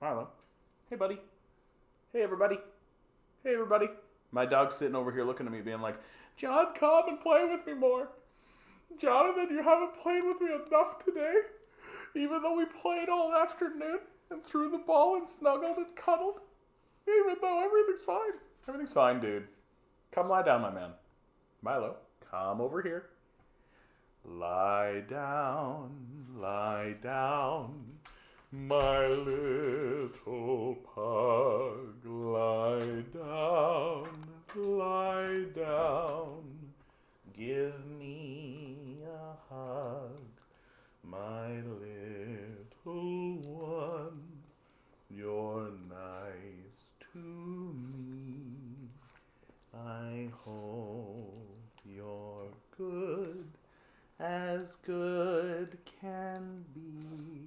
Milo. Hey, buddy. Hey, everybody. Hey, everybody. My dog's sitting over here looking at me being like, John, come and play with me more. Jonathan, you haven't played with me enough today. Even though we played all afternoon and threw the ball and snuggled and cuddled. Even though everything's fine. Everything's fine, dude. Come lie down, my man. Milo, come over here. Lie down, my little pug. Lie down. Give me a hug, my little one. You're nice to me. I hope you're good, as good can be.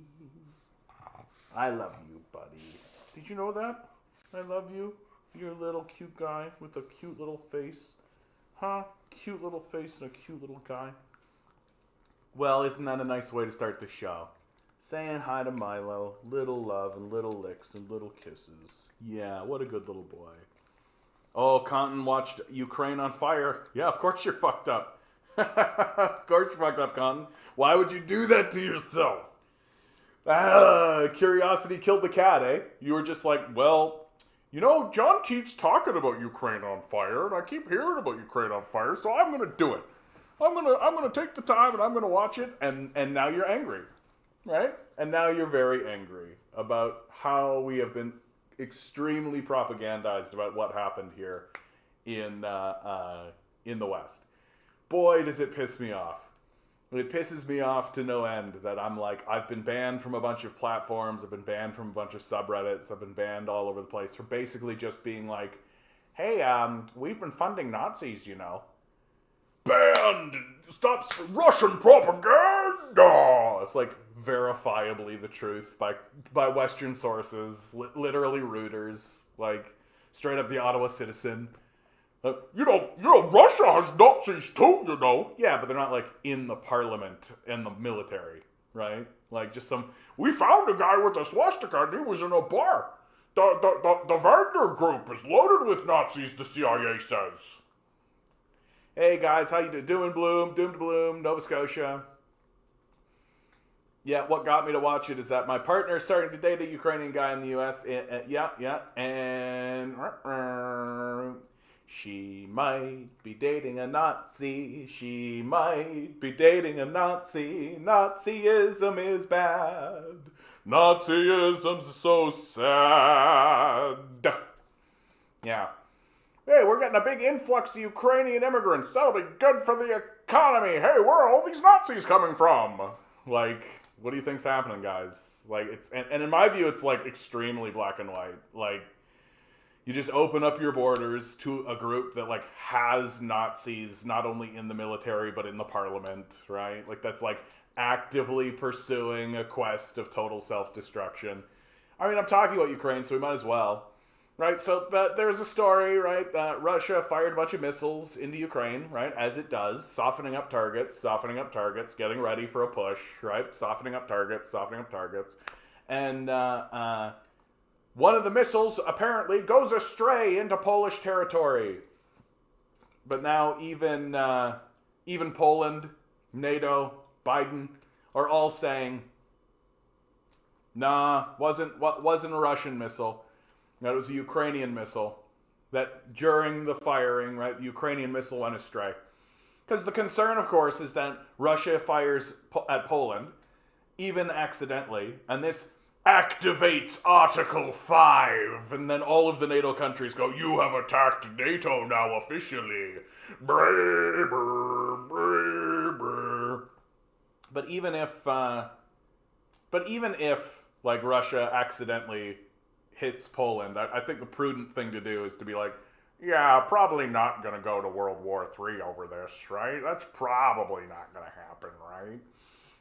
I love you, buddy. Did you know that? I love you. You're a little cute guy with a cute little face. Huh? Cute little face and a cute little guy. Well, isn't that a nice way to start the show? Saying hi to Milo, little love and little licks and little kisses. Yeah, what a good little boy. Oh, Compton watched Ukraine on fire. Yeah, of course you're fucked up. Of course you're fucked up, Compton. Why would you do that to yourself? Curiosity killed the cat, eh? You were just like, well, you know, John keeps talking about Ukraine on fire, and I keep hearing about Ukraine on fire, so I'm gonna do it. I'm gonna take the time and I'm gonna watch it, and now you're angry, right? And now you're very angry about how we have been extremely propagandized about what happened here in the West. Boy, does it piss me off. It pisses me off to no end that I'm like, I've been banned from a bunch of platforms, I've been banned from a bunch of subreddits, I've been banned all over the place for basically just being like, hey, we've been funding Nazis, you know. Banned! Stops Russian propaganda! It's like verifiably the truth by Western sources, literally Reuters, like straight up the Ottawa Citizen. You know, Russia has Nazis too, you know. Yeah, but they're not like in the parliament and the military, right? Like just we found a guy with a swastika and he was in a bar. The Wagner group is loaded with Nazis, the CIA says. Hey guys, how you doing, Bloom? Doomed Bloom, Nova Scotia. Yeah, what got me to watch it is that my partner is starting to date a Ukrainian guy in the U.S. And she might be dating a Nazi. She might be dating a Nazi. Nazism is bad. Nazism's so sad. Yeah. Hey, we're getting a big influx of Ukrainian immigrants. That'll be good for the economy. Hey, where are all these Nazis coming from? Like, what do you think's happening, guys? Like, it's and in my view, it's like extremely black and white. Like, you just open up your borders to a group that like has Nazis not only in the military but in the parliament, right? Like that's like actively pursuing a quest of total self-destruction. I mean, I'm talking about Ukraine, so we might as well, right? So there's a story, right, that Russia fired a bunch of missiles into Ukraine, right, as it does, softening up targets, getting ready for a push, right, softening up targets, and one of the missiles apparently goes astray into Polish territory. But now even Poland, NATO, Biden are all saying, nah, wasn't a Russian missile. That was a Ukrainian missile. That during the firing, right, the Ukrainian missile went astray. Because the concern, of course, is that Russia fires at Poland, even accidentally, and this activates Article 5, and then all of the NATO countries go, you have attacked NATO now officially. Brr, brr, brr, brr. But even if like Russia accidentally hits Poland, I think the prudent thing to do is to be like, yeah, probably not going to go to World War III over this, right? That's probably not going to happen, right?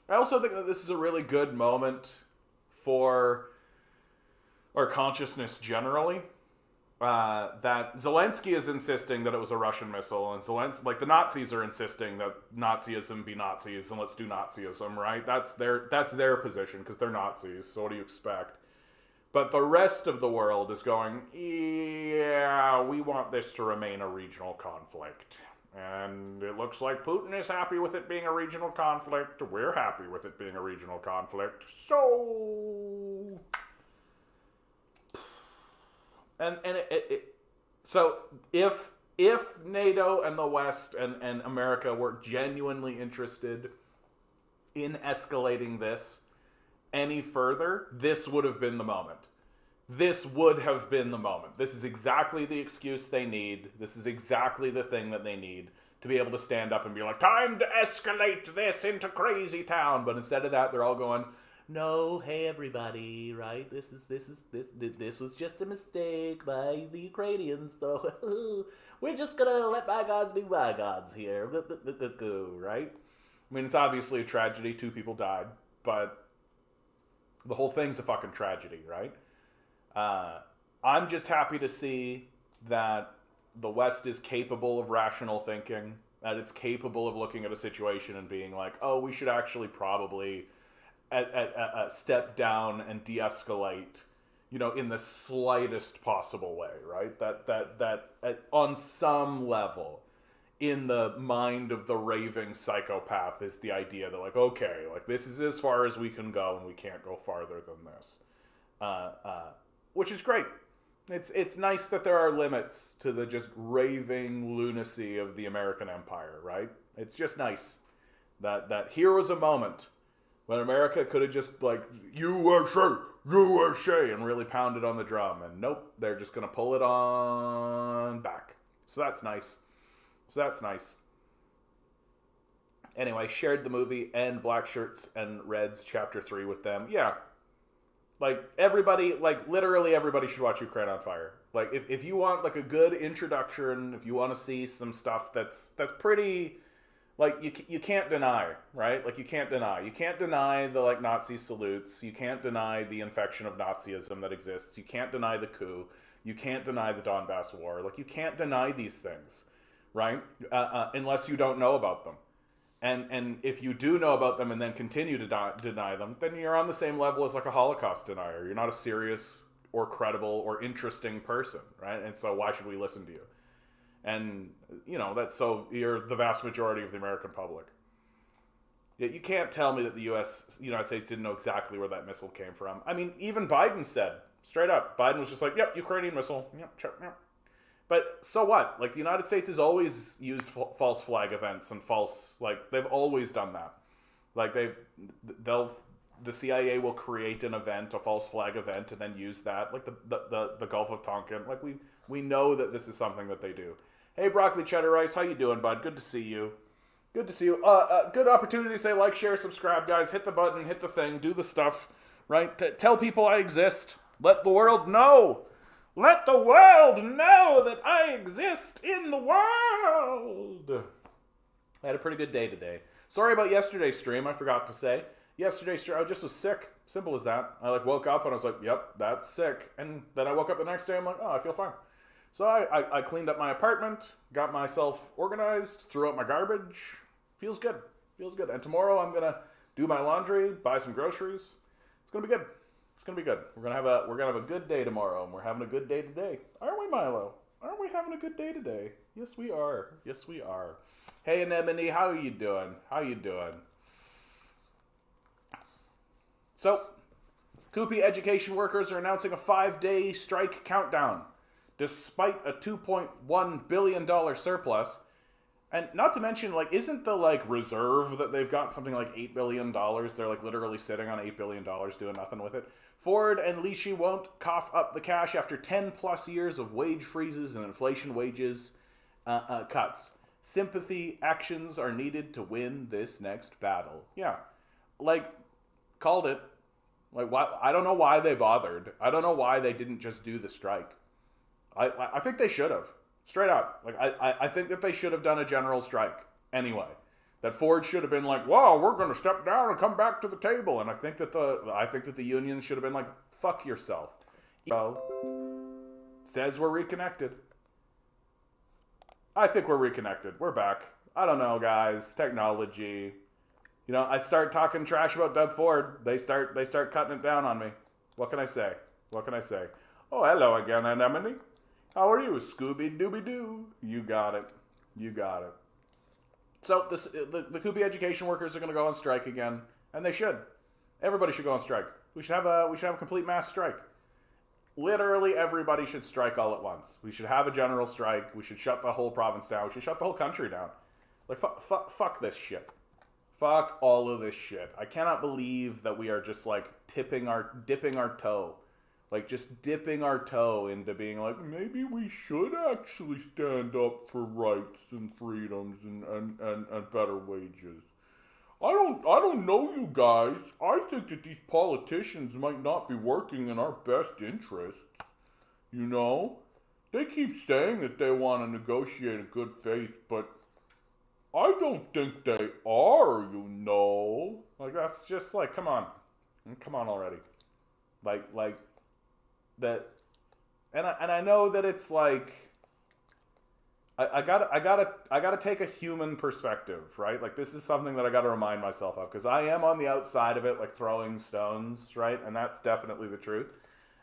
I also think that this is a really good moment for our consciousness generally. That Zelensky is insisting that it was a Russian missile, and the Nazis are insisting that Nazism be Nazis, and let's do Nazism, right? That's their position, because they're Nazis, so what do you expect? But the rest of the world is going, yeah, we want this to remain a regional conflict. And it looks like Putin is happy with it being a regional conflict. We're happy with it being a regional conflict. So... So if NATO and the West and America were genuinely interested in escalating this any further, this would have been the moment. This would have been the moment. This is exactly the excuse they need. This is exactly the thing that they need to be able to stand up and be like, time to escalate this into crazy town. But instead of that, they're all going, no, hey everybody, right? This was just a mistake by the Ukrainians, so we're just gonna let bygones be bygones here, right? I mean, it's obviously a tragedy. 2 people died, but the whole thing's a fucking tragedy, right? I'm just happy to see that the West is capable of rational thinking, that it's capable of looking at a situation and being like, oh, we should actually probably step down and de-escalate, in the slightest possible way, right? That on some level, in the mind of the raving psychopath, is the idea that, like, okay, like, this is as far as we can go and we can't go farther than this. Which is great. It's nice that there are limits to the just raving lunacy of the American empire, right? It's just nice that here was a moment when America could have just, like, USA, and really pounded on the drum. And nope, they're just going to pull it on back. So that's nice. Anyway, shared the movie and Black Shirts and Reds Chapter 3 with them. Yeah. Like, everybody, like, literally everybody should watch Ukraine on Fire. Like, if you want, like, a good introduction, if you want to see some stuff that's pretty... Like, you can't deny, right? Like, you can't deny the, like, Nazi salutes. You can't deny the infection of Nazism that exists. You can't deny the coup. You can't deny the Donbass war. Like, you can't deny these things, right? Unless you don't know about them. And if you do know about them and then continue to deny them, then you're on the same level as, like, a Holocaust denier. You're not a serious or credible or interesting person, right? And so why should we listen to you? And, that's so you're the vast majority of the American public. Yet you can't tell me that the United States didn't know exactly where that missile came from. I mean, even Biden said, straight up, Biden was just like, yep, Ukrainian missile. Yep, check, yep. But so what? Like, the United States has always used false flag events and they've always done that. Like, the CIA will create an event, a false flag event, and then use that. Like, the Gulf of Tonkin. Like, we know that this is something that they do. Hey, Broccoli Cheddar Rice, how you doing, bud? Good to see you. Good opportunity to say like, share, subscribe, guys. Hit the button, hit the thing, do the stuff, right? Tell people I exist. Let the world know. Let the world know that I exist in the world. I had a pretty good day today. Sorry about yesterday's stream, I forgot to say. Yesterday's stream, I just was sick. Simple as that. I, like, woke up and I was like, yep, that's sick. And then I woke up the next day, I'm like, oh, I feel fine. So I cleaned up my apartment, got myself organized, threw out my garbage. Feels good. And tomorrow I'm going to do my laundry, buy some groceries. It's going to be good. We're going to have a good day tomorrow, and we're having a good day today. Aren't we, Milo? Aren't we having a good day today? Yes, we are. Hey, Anemone, how are you doing? So, Coopy education workers are announcing a 5-day strike countdown, despite a $2.1 billion surplus. And not to mention, like, isn't the, like, reserve that they've got something like $8 billion? They're, like, literally sitting on $8 billion doing nothing with it. Ford and Lishi won't cough up the cash after 10-plus years of wage freezes and inflation wages cuts. Sympathy actions are needed to win this next battle. Yeah. Like, called it. Like, why? I don't know why they bothered. I don't know why they didn't just do the strike. I think they should have. Straight up. Like, I think that they should have done a general strike anyway. That Ford should have been like, "Wow, we're going to step down and come back to the table." And I think that the union should have been like, "Fuck yourself." Says we're reconnected. I think we're reconnected. We're back. I don't know, guys. Technology. I start talking trash about Doug Ford. They start cutting it down on me. What can I say? What can I say? Oh, hello again, Anemone. How are you, Scooby-Dooby-Doo? You got it. You got it. So the Kubi education workers are going to go on strike again, and they should. Everybody should go on strike. We should have a complete mass strike. Literally everybody should strike all at once. We should have a general strike. We should shut the whole province down. We should shut the whole country down. Like fuck this shit. Fuck all of this shit. I cannot believe that we are just like dipping our toe. Like just dipping our toe into being like, maybe we should actually stand up for rights and freedoms and better wages. I don't know, you guys. I think that these politicians might not be working in our best interests. You know? They keep saying that they want to negotiate in good faith, but I don't think they are, you know? Like, that's just like, come on. Come on already. Like that, and I know that it's like, I gotta take a human perspective, right? Like, this is something that I gotta remind myself of, because I am on the outside of it, like throwing stones, right? And that's definitely the truth.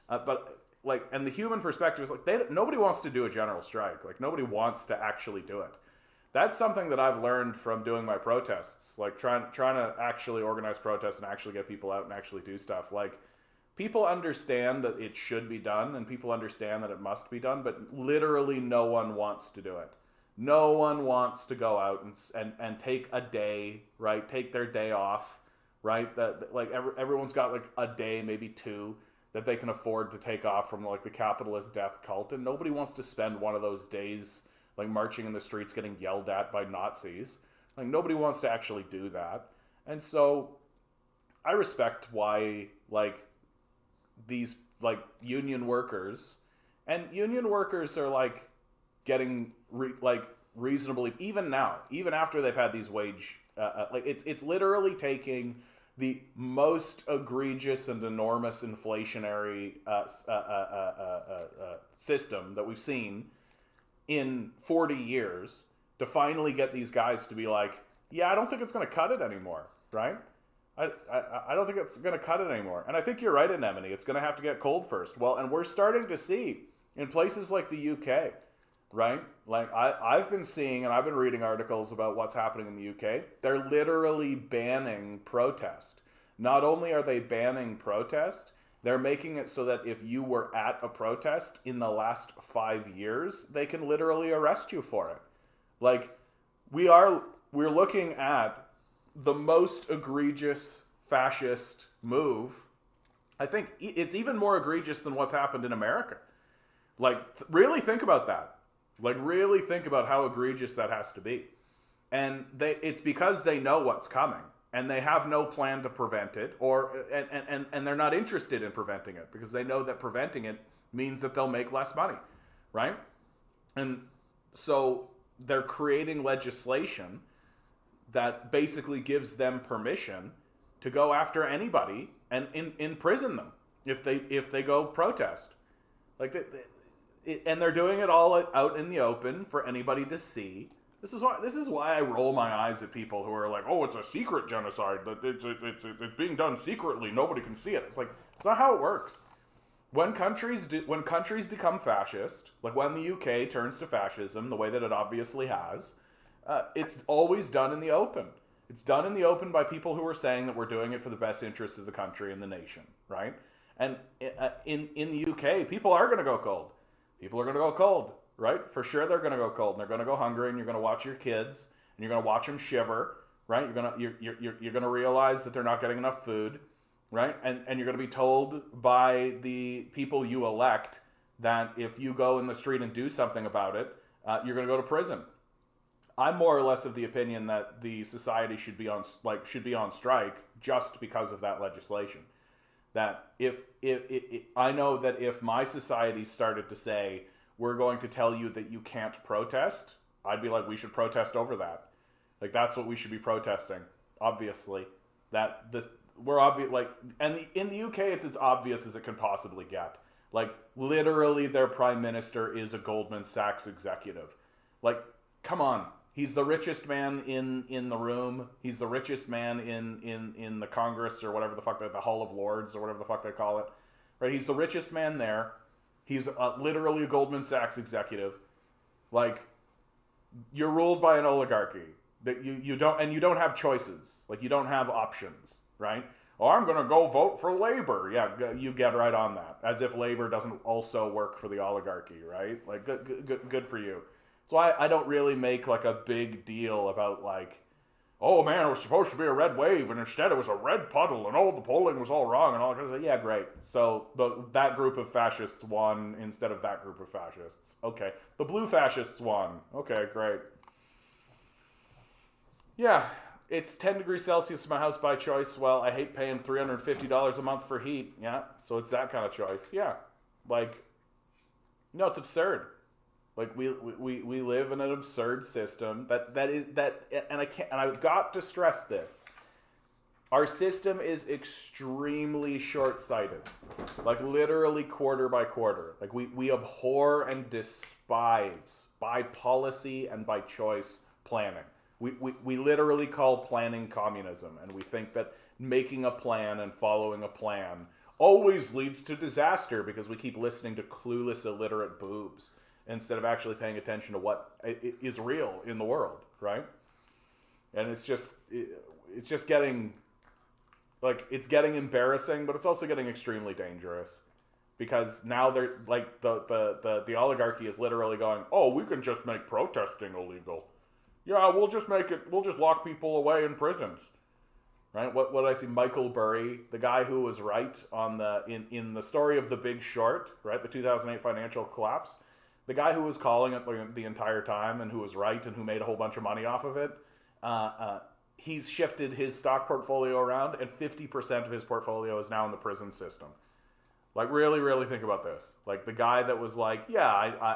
But like, and the human perspective is like, nobody wants to do a general strike. Like, nobody wants to actually do it. That's something that I've learned from doing my protests, like trying to actually organize protests and actually get people out and actually do stuff. Like, people understand that it should be done, and people understand that it must be done, but literally no one wants to do it. No one wants to go out and take a day, right? Take their day off, right? That like everyone's got like a day, maybe two, that they can afford to take off from like the capitalist death cult, and nobody wants to spend one of those days like marching in the streets getting yelled at by Nazis. Like, nobody wants to actually do that. And so I respect why like these like union workers are like getting reasonably, even now, even after they've had these wage like it's literally taking the most egregious and enormous inflationary system that we've seen in 40 years to finally get these guys to be like, yeah, I don't think it's going to cut it anymore, right? I don't think it's going to cut it anymore. And I think you're right, Anemone. It's going to have to get cold first. Well, and we're starting to see in places like the UK, right? Like, I've been seeing and I've been reading articles about what's happening in the UK. They're literally banning protest. Not only are they banning protest, they're making it so that if you were at a protest in the last 5 years, they can literally arrest you for it. Like, we're looking at the most egregious fascist move. I think it's even more egregious than what's happened in America. Like, really think about that. Like, really think about how egregious that has to be. And it's because they know what's coming, and they have no plan to prevent it, and they're not interested in preventing it, because they know that preventing it means that they'll make less money, right? And so they're creating legislation that basically gives them permission to go after anybody and imprison them if they go protest. Like, and they're doing it all out in the open for anybody to see. This is why I roll my eyes at people who are like, oh, it's a secret genocide, but it's being done secretly, nobody can see it. It's like, it's not how it works. When countries become fascist, like when the UK turns to fascism, the way that it obviously has, it's always done in the open. It's done in the open by people who are saying that we're doing it for the best interest of the country and the nation, right? And in the UK, people are going to go cold. People are going to go cold, right? For sure, they're going to go cold, and they're going to go hungry, and you're going to watch your kids, and you're going to watch them shiver, right? You're going to realize that they're not getting enough food, right? And you're going to be told by the people you elect that if you go in the street and do something about it, you're going to go to prison. I'm more or less of the opinion that the society should be on strike just because of that legislation. That if I know that if my society started to say, we're going to tell you that you can't protest, I'd be like, we should protest over that. Like, that's what we should be protesting. Obviously, that this we're obvious. Like, and in the UK, it's as obvious as it can possibly get. Like, literally, their prime minister is a Goldman Sachs executive. Like, come on. He's the richest man in the room. He's the richest man in the Congress or whatever the fuck, the Hall of Lords or whatever the fuck they call it. right? He's the richest man there. He's literally a Goldman Sachs executive. Like, you're ruled by an oligarchy that you don't have choices. Like, you don't have options, right? Oh, I'm going to go vote for Labor. Yeah, you get right on that. As if Labor doesn't also work for the oligarchy, right? Like, good for you. So I don't really make, like, a big deal about, like, oh, man, it was supposed to be a red wave, and instead it was a red puddle, and oh, the polling was all wrong, and all that. Like, yeah, great. So that group of fascists won instead of that group of fascists. Okay. The blue fascists won. Okay, great. Yeah. It's 10 degrees Celsius in my house by choice. Well, I hate paying $350 a month for heat. Yeah, so it's that kind of choice. Yeah, like, no, it's absurd. Like, we live in an absurd system and I've got to stress this. Our system is extremely short-sighted, like literally quarter by quarter. Like, we abhor and despise by policy and by choice planning. We literally call planning communism, and we think that making a plan and following a plan always leads to disaster because we keep listening to clueless, illiterate boobs instead of actually paying attention to what is real in the world, right? And it's just getting, like, it's getting embarrassing, but it's also getting extremely dangerous because now they're like the oligarchy is literally going, oh, we can just make protesting illegal. Yeah, we'll just lock people away in prisons, right? What did I see? Michael Burry, the guy who was right on in the story of The Big Short, right? The 2008 financial collapse. The guy who was calling it the entire time and who was right and who made a whole bunch of money off of it, he's shifted his stock portfolio around, and 50% of his portfolio is now in the prison system. Like, really, really think about this. Like, the guy that was like, yeah,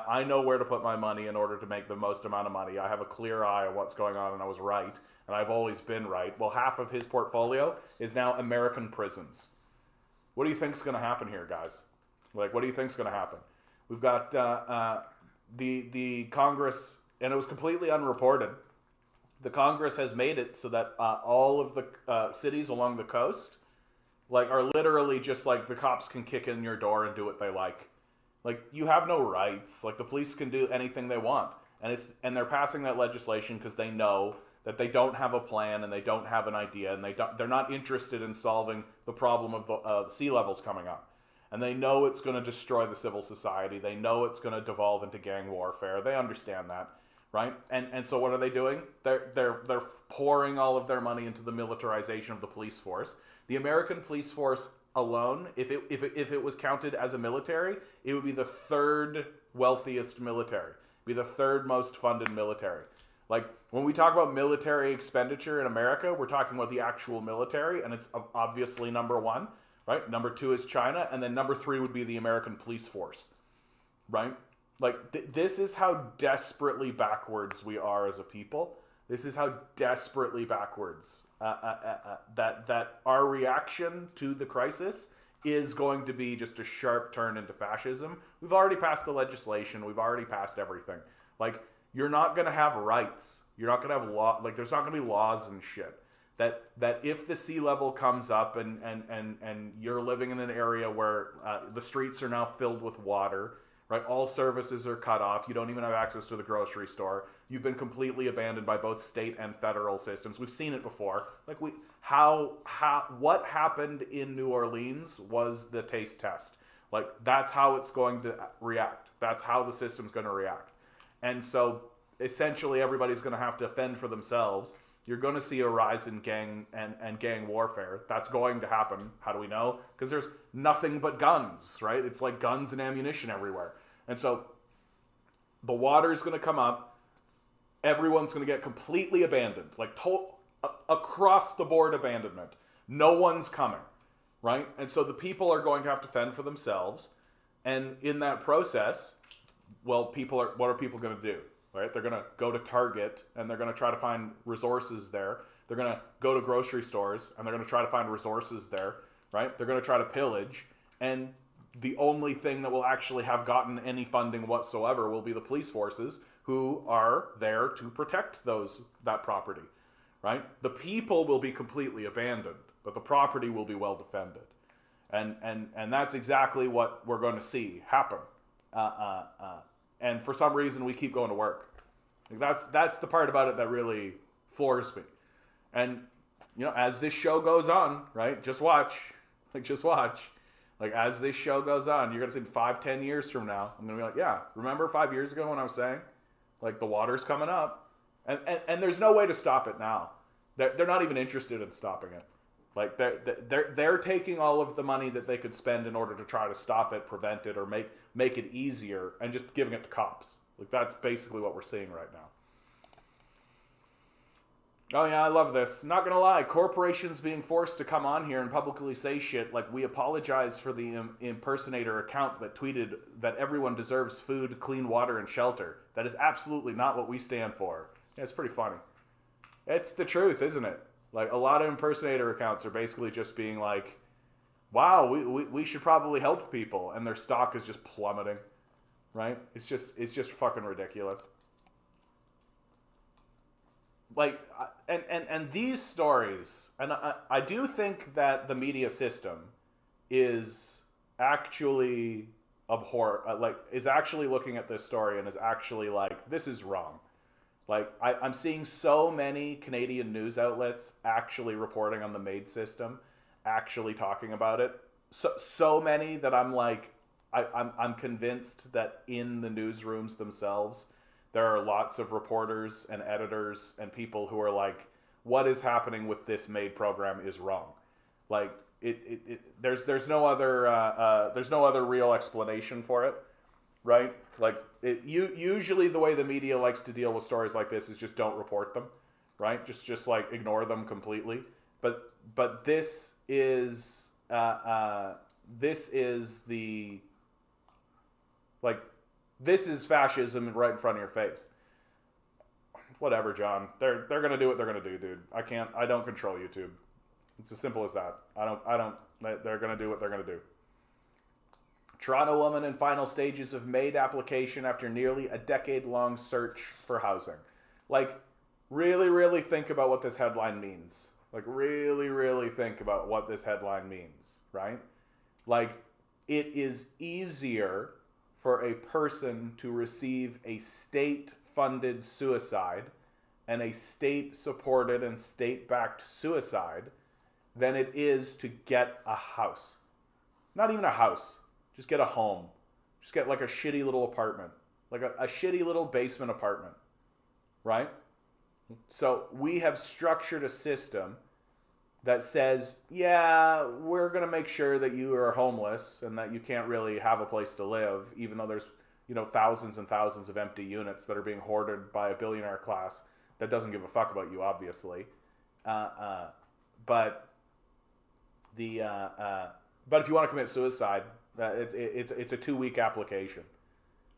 I know where to put my money in order to make the most amount of money. I have a clear eye on what's going on, and I was right, and I've always been right. Well, half of his portfolio is now American prisons. What do you think's going to happen here, guys? Like, what do you think's going to happen? We've got the Congress, and it was completely unreported. The Congress has made it so that all of the cities along the coast, like, are literally just like the cops can kick in your door and do what they like. Like, you have no rights. Like, the police can do anything they want, and they're passing that legislation because they know that they don't have a plan and they don't have an idea, and they're not interested in solving the problem of the sea levels coming up. And they know it's going to destroy the civil society. They know it's going to devolve into gang warfare. They understand that, right? And so what are they doing? They're pouring all of their money into the militarization of the police force. The American police force alone, if it was counted as a military, it would be the third wealthiest military. It'd be the third most funded military. Like, when we talk about military expenditure in America, we're talking about the actual military, and it's obviously number one, right? Number two is China, and then number three would be the American police force, right? Like, this is how desperately backwards we are as a people. This is how desperately backwards that our reaction to the crisis is going to be just a sharp turn into fascism. We've already passed the legislation. We've already passed everything. Like, you're not going to have rights. You're not going to have law. Like, there's not going to be laws and shit. That if the sea level comes up and you're living in an area where the streets are now filled with water, right? All services are cut off. You don't even have access to the grocery store. You've been completely abandoned by both state and federal systems. We've seen it before. Like, what happened in New Orleans was the taste test. Like, that's how it's going to react. That's how the system's going to react. And so essentially everybody's going to have to fend for themselves. You're going to see a rise in gang and gang warfare. That's going to happen. How do we know? Because there's nothing but guns, right? It's like guns and ammunition everywhere. And so the water's going to come up. Everyone's going to get completely abandoned, like across the board abandonment. No one's coming, right? And so the people are going to have to fend for themselves. And in that process, well, what are people going to do? Right? They're going to go to Target and they're going to try to find resources there. They're going to go to grocery stores and they're going to try to find resources there, right? They're going to try to pillage, and the only thing that will actually have gotten any funding whatsoever will be the police forces, who are there to protect that property, right? The people will be completely abandoned, but the property will be well defended. And that's exactly what we're going to see happen. And for some reason, we keep going to work. Like that's the part about it that really floors me. And as this show goes on, right? Just watch. Like as this show goes on, you're gonna see 5-10 years from now, I'm gonna be like, yeah, remember 5 years ago when I was saying, like, the water's coming up, and there's no way to stop it now. They're not even interested in stopping it. Like they're taking all of the money that they could spend in order to try to stop it, prevent it, or make it easier, and just giving it to cops. Like that's basically what we're seeing right now. Oh yeah, I love this. Not gonna lie, corporations being forced to come on here and publicly say shit like, we apologize for the impersonator account that tweeted that everyone deserves food, clean water, and shelter. That is absolutely not what we stand for. Yeah, it's pretty funny. It's the truth, isn't it? Like, a lot of impersonator accounts are basically just being like, wow, we should probably help people, and their stock is just plummeting, right? It's just fucking ridiculous. Like, and these stories, and I do think that the media system is actually is actually looking at this story and is actually like, this is wrong. Like, I'm seeing so many Canadian news outlets actually reporting on the MAID system, actually talking about it. So many that I'm like, I'm convinced that in the newsrooms themselves, there are lots of reporters and editors and people who are like, what is happening with this MAID program is wrong. Like, there's no other real explanation for it, right? Like, usually the way the media likes to deal with stories like this is just don't report them, right? Just like ignore them completely. But this is this is fascism right in front of your face. Whatever, John. They're gonna do what they're gonna do, dude. I don't control YouTube. It's as simple as that. They're gonna do what they're gonna do. Toronto woman in final stages of MAID application after nearly a decade-long search for housing. Like, really, really think about what this headline means. Like, really, really think about what this headline means, right? Like, it is easier for a person to receive a state-funded suicide and a state-supported and state-backed suicide than it is to get a house. Not even a house. Just get a home. Just get like a shitty little apartment. Like a shitty little basement apartment. Right? So we have structured a system that says, yeah, we're going to make sure that you are homeless and that you can't really have a place to live, even though there's, thousands and thousands of empty units that are being hoarded by a billionaire class that doesn't give a fuck about you, obviously. But if you want to commit suicide, it's a 2-week application.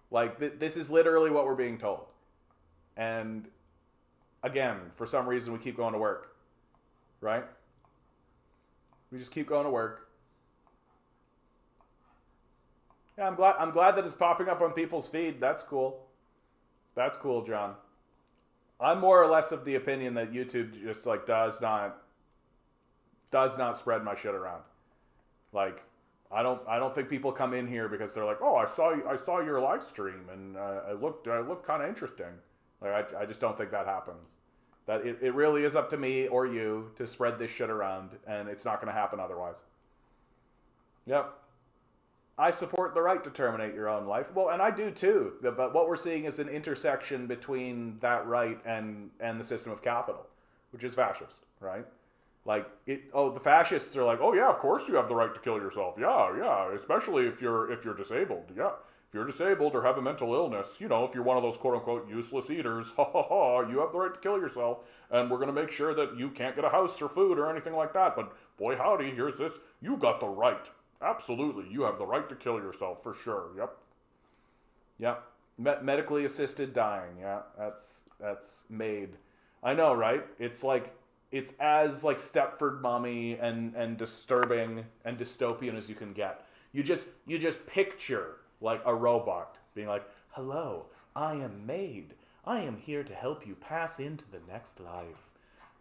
Like, this is literally what we're being told. And again, for some reason, we keep going to work, right? We just keep going to work. Yeah, I'm glad that it's popping up on people's feed. That's cool. That's cool, John. I'm more or less of the opinion that YouTube just like does not spread my shit around. Like, I don't think people come in here because they're like, oh, I saw your live stream and it looked kind of interesting. Like, I just don't think that happens. That it really is up to me or you to spread this shit around, and it's not going to happen otherwise. Yep. I support the right to terminate your own life. Well, and I do too. But what we're seeing is an intersection between that right and the system of capital, which is fascist, right? Like, the fascists are like, oh yeah, of course you have the right to kill yourself. Yeah, especially if you're disabled. Yeah. If you're disabled or have a mental illness, if you're one of those quote-unquote useless eaters, you have the right to kill yourself, and we're going to make sure that you can't get a house or food or anything like that. But boy howdy, here's this. You got the right. Absolutely. You have the right to kill yourself for sure. Yep. Medically assisted dying. Yeah, that's MAID. I know, right? It's as like Stepford Mommy and disturbing and dystopian as you can get. You just picture like a robot being like, hello, I am MAID. I am here to help you pass into the next life.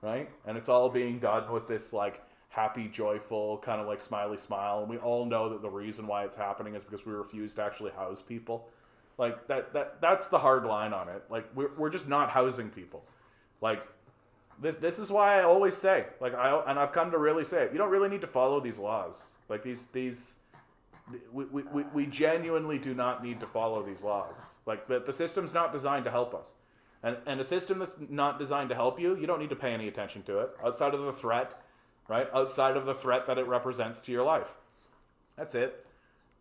Right? And it's all being done with this like happy, joyful, kind of like smiley smile. And we all know that the reason why it's happening is because we refuse to actually house people. Like that's the hard line on it. Like we're just not housing people. Like this is why I always say, like I've come to really say it. You don't really need to follow these laws. Like we genuinely do not need to follow these laws. Like the system's not designed to help us. And a system that's not designed to help you, you don't need to pay any attention to it outside of the threat, right? Outside of the threat that it represents to your life. That's it.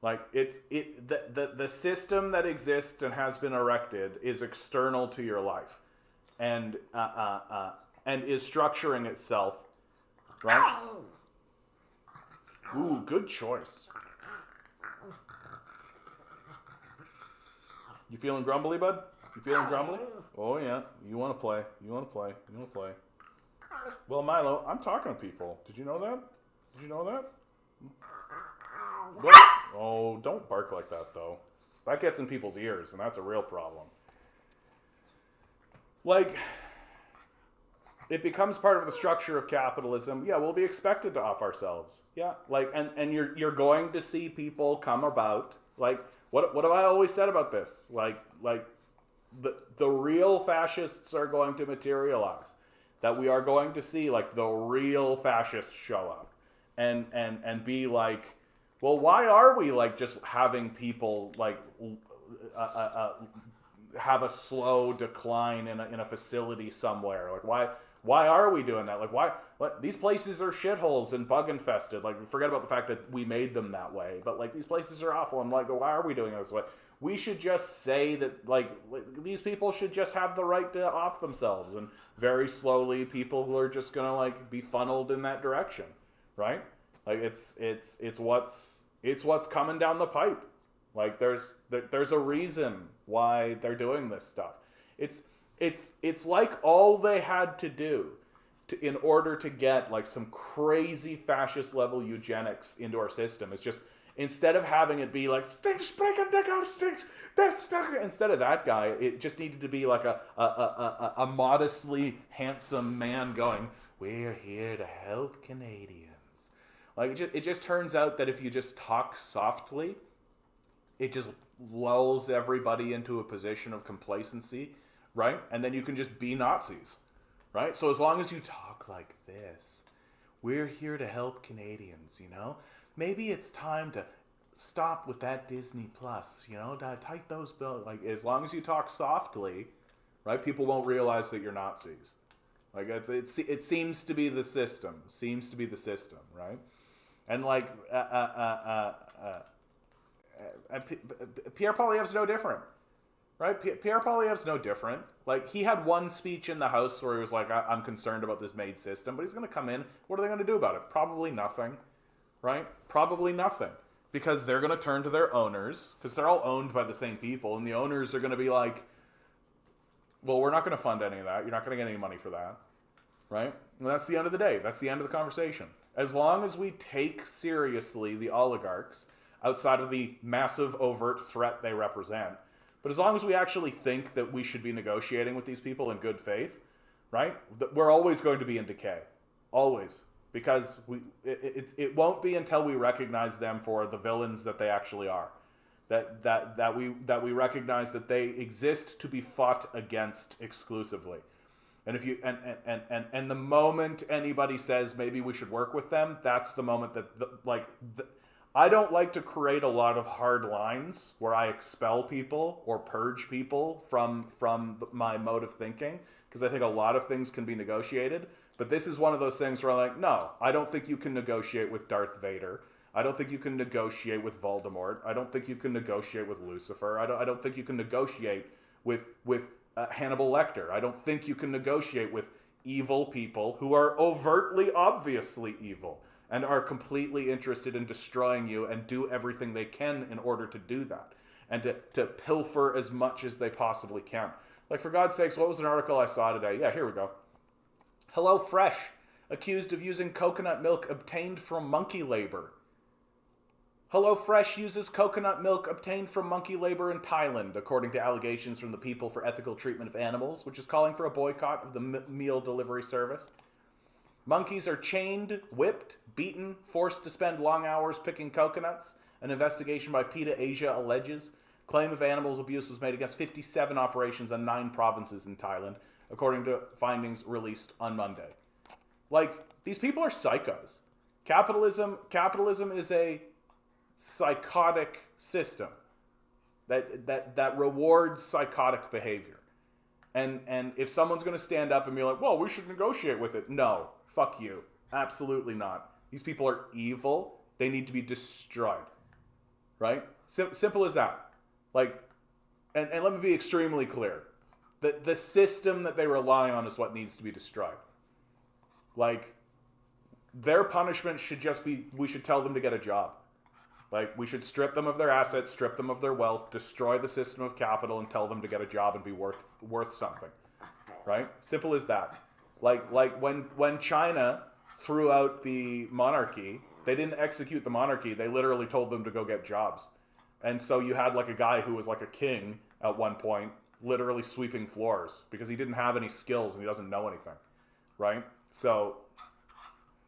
Like the system that exists and has been erected is external to your life, and is structuring itself, right? Ooh, good choice. You feeling grumbly, bud? You feeling grumbly? Oh yeah, you want to play. You want to play. You want to play. Well, Milo, I'm talking to people. Did you know that? Did you know that? What? Oh, don't bark like that, though. That gets in people's ears, and that's a real problem. Like, it becomes part of the structure of capitalism. Yeah, we'll be expected to off ourselves. Yeah, like, and you're going to see people come about. Like, what have I always said about this? Like the real fascists are going to materialize. That we are going to see, like, the real fascists show up, and be like, well, why are we, like, just having people, like, have a slow decline in a facility somewhere? Like, why are we doing that? Like, what? These places are shitholes and bug infested. Like, forget about the fact that we made them that way. But, like, these places are awful. I'm like, why are we doing it this way? We should just say that, like, these people should just have the right to off themselves. And very slowly, people are just going to, like, be funneled in that direction. Right? Like, it's what's coming down the pipe. Like, there's a reason why they're doing this stuff. It's like all they had to do in order to get, like, some crazy fascist level eugenics into our system. It's just, instead of having it be like, stinks, breaking dick out stinks, instead of that guy, it just needed to be like a modestly handsome man going, we're here to help Canadians. Like, it just turns out that if you just talk softly, it just lulls everybody into a position of complacency, right? And then you can just be Nazis, right? So as long as you talk like this, we're here to help Canadians, you know? Maybe it's time to stop with that Disney Plus, you know? To tighten those bills. Like, as long as you talk softly, right, people won't realize that you're Nazis. Like, it seems to be the system. Seems to be the system, right? And, like, Pierre Poilievre's no different, right? Pierre Poilievre's no different. Like, he had one speech in the House where he was like, I'm concerned about this made system, but he's going to come in. What are they going to do about it? Probably nothing, right? Probably nothing. Because they're going to turn to their owners, because they're all owned by the same people, and the owners are going to be like, well, we're not going to fund any of that. You're not going to get any money for that, right? And that's the end of the day. That's the end of the conversation. As long as we take seriously the oligarchs, outside of the massive overt threat they represent, but as long as we actually think that we should be negotiating with these people in good faith, right, we're always going to be in decay. Always. Because it won't be until we recognize them for the villains that they actually are. That we recognize that they exist to be fought against exclusively. And if you and the moment anybody says maybe we should work with them, that's the moment that I don't like to create a lot of hard lines where I expel people or purge people from my mode of thinking, because I think a lot of things can be negotiated. But this is one of those things where I'm like, no, I don't think you can negotiate with Darth Vader. I don't think you can negotiate with Voldemort. I don't think you can negotiate with Lucifer. I don't think you can negotiate with Hannibal Lecter. I don't think you can negotiate with evil people who are overtly, obviously evil and are completely interested in destroying you and do everything they can in order to do that and to pilfer as much as they possibly can. Like, for God's sakes, what was an article I saw today? Yeah, here we go. Hello Fresh, accused of using coconut milk obtained from monkey labor. HelloFresh uses coconut milk obtained from monkey labor in Thailand, according to allegations from the People for Ethical Treatment of Animals, which is calling for a boycott of the meal delivery service. Monkeys are chained, whipped, beaten, forced to spend long hours picking coconuts. An investigation by PETA Asia alleges claim of animals abuse was made against 57 operations in 9 provinces in Thailand, according to findings released on Monday. Like, these people are psychos. Capitalism is a psychotic system that rewards psychotic behavior. And if someone's going to stand up and be like, well, we should negotiate with it. No, fuck you. Absolutely not. These people are evil. They need to be destroyed. Right? Simple as that. Like, and let me be extremely clear. The system that they rely on is what needs to be destroyed. Like, their punishment should just be, we should tell them to get a job. Like, we should strip them of their assets, strip them of their wealth, destroy the system of capital, and tell them to get a job and be worth something. Right? Simple as that. Like when China threw out the monarchy, they didn't execute the monarchy. They literally told them to go get jobs. And so you had like a guy who was like a king at one point, literally sweeping floors because he didn't have any skills and he doesn't know anything. Right? So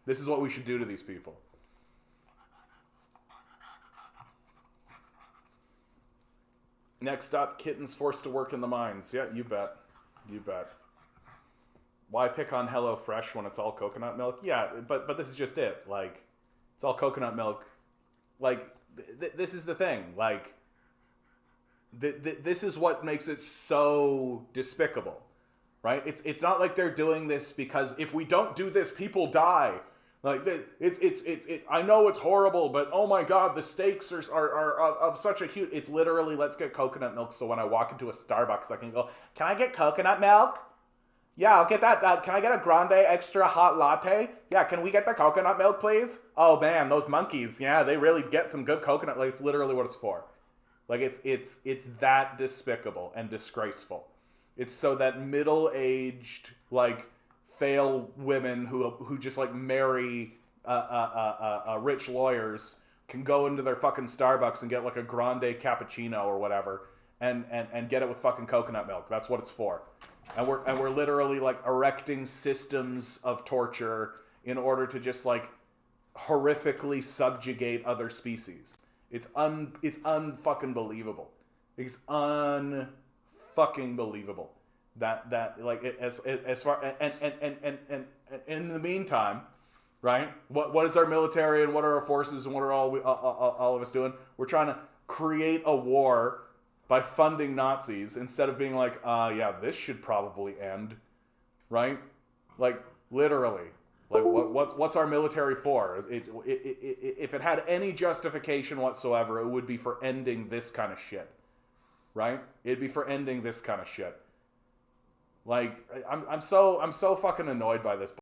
this is what we should do to these people. Next up, kittens forced to work in the mines. Yeah, you bet. You bet. Why pick on HelloFresh when it's all coconut milk? Yeah, but this is just it. Like, it's all coconut milk. Like, this is the thing. Like, this is what makes it so despicable, right? It's not like they're doing this because if we don't do this, people die. Like, I know it's horrible, but oh my God, the stakes are of such a huge... It's literally, let's get coconut milk so when I walk into a Starbucks, I can go, can I get coconut milk? Yeah, I'll get that. Can I get a grande extra hot latte? Yeah, can we get the coconut milk, please? Oh man, those monkeys, yeah, they really get some good coconut. Like, it's literally what it's for. Like, it's that despicable and disgraceful. It's so that middle-aged, like, fail women who just like marry rich lawyers can go into their fucking Starbucks and get like a grande cappuccino or whatever and get it with fucking coconut milk. That's what it's for. And we're literally like erecting systems of torture in order to just like horrifically subjugate other species. It's unfucking believable. It's unfucking believable. That like as far and in the meantime, right? What is our military and what are our forces and what are all of us doing? We're trying to create a war by funding Nazis instead of being like, yeah, this should probably end, right? Like literally, like what's our military for? If it had any justification whatsoever, it would be for ending this kind of shit, right? It'd be for ending this kind of shit. Like, I'm so fucking annoyed by this